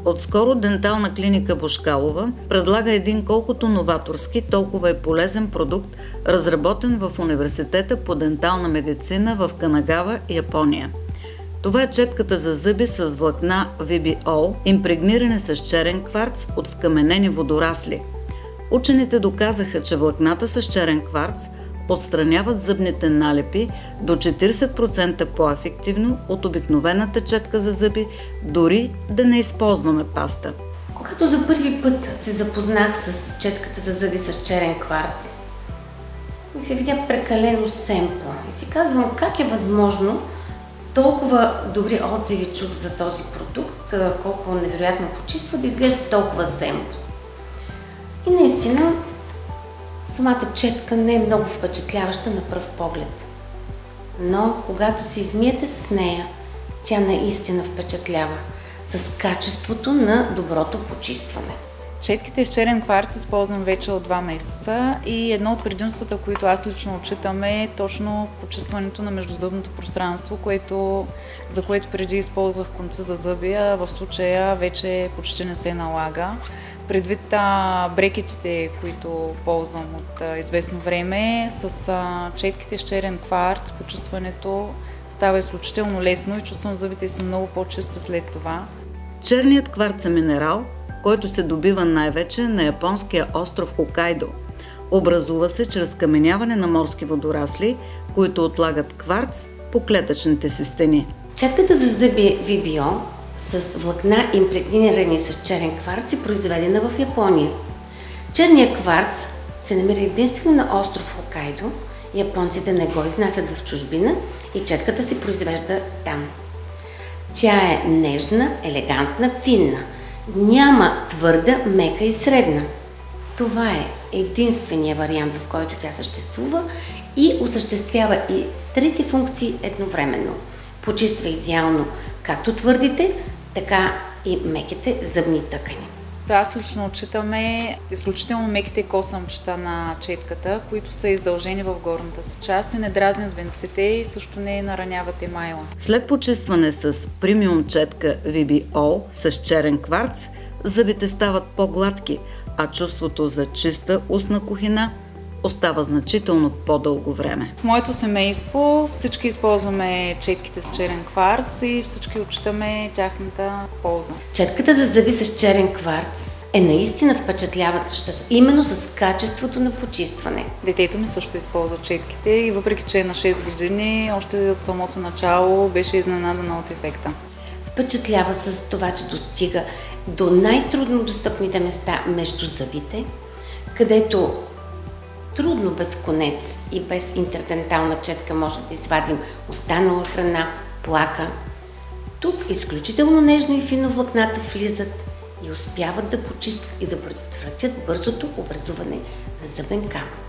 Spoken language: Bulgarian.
Отскоро дентална клиника Бошкалова предлага един колкото новаторски, толкова и полезен продукт, разработен в Университета по дентална медицина в Канагава, Япония. Това е четката за зъби с влакна VB-All, импрегнирани с черен кварц от вкаменени водорасли. Учените доказаха, че влакната с черен кварц отстраняват зъбните налепи до 40% по-ефективно от обикновената четка за зъби, дори да не използваме паста. Когато за първи път се запознах с четката за зъби с черен кварц, ми се видя прекалено семпла и си казвам как е възможно толкова добри отзиви чух за този продукт, колко невероятно почиства, да изглежда толкова семпл. И наистина самата четка не е много впечатляваща на пръв поглед. Но когато се измиете с нея, тя наистина впечатлява с качеството на доброто почистване. Четките с черен кварц използвам вече от 2 месеца и едно от предимствата, които аз лично отчитам, е точно почистването на междузъбното пространство, за което преди използвах конца за зъби, а в случая вече почти не се налага. Предвид брекетите, които ползвам от известно време, с четките с черен кварц почистването става изключително лесно и чувствам зъбите си много по-чисти след това. Черният кварц е минерал, който се добива най-вече на японския остров Хокайдо. Образува се чрез каменяване на морски водорасли, които отлагат кварц по клетъчните си стени. Четката за зъби VB-All с влакна импрегнирани с черен кварц е произведена в Япония. Черният кварц се намира единствено на остров Хокайдо. Японците не го изнасят в чужбина и четката се произвежда там. Тя е нежна, елегантна, финна. Няма твърда, мека и средна. Това е единствения вариант, в който тя съществува и осъществява и трите функции едновременно. Почиства идеално както твърдите, така и меките зъбни тъкани. Аз лично отчитаме изключително меките косъмчета на четката, които са издължени в горната си част и не дразнят венците и също не нараняват емайла. След почистване с премиум четка VB-All с черен кварц, зъбите стават по-гладки, а чувството за чиста устна кухина остава значително по-дълго време. В моето семейство всички използваме четките с черен кварц и всички отчитаме тяхната полза. Четката за зъби с черен кварц е наистина впечатляваща, именно с качеството на почистване. Детето ми също използва четките и въпреки че е на 6 години, още от самото начало беше изненадана от ефекта. Впечатлява с това, че достига до най-трудно достъпните места между зъбите, където трудно без конец и без интердентална четка може да извадим останала храна, плака. Тук изключително нежно и фино влакната влизат и успяват да почистват и да предотвратят бързото образуване на зъбен камък.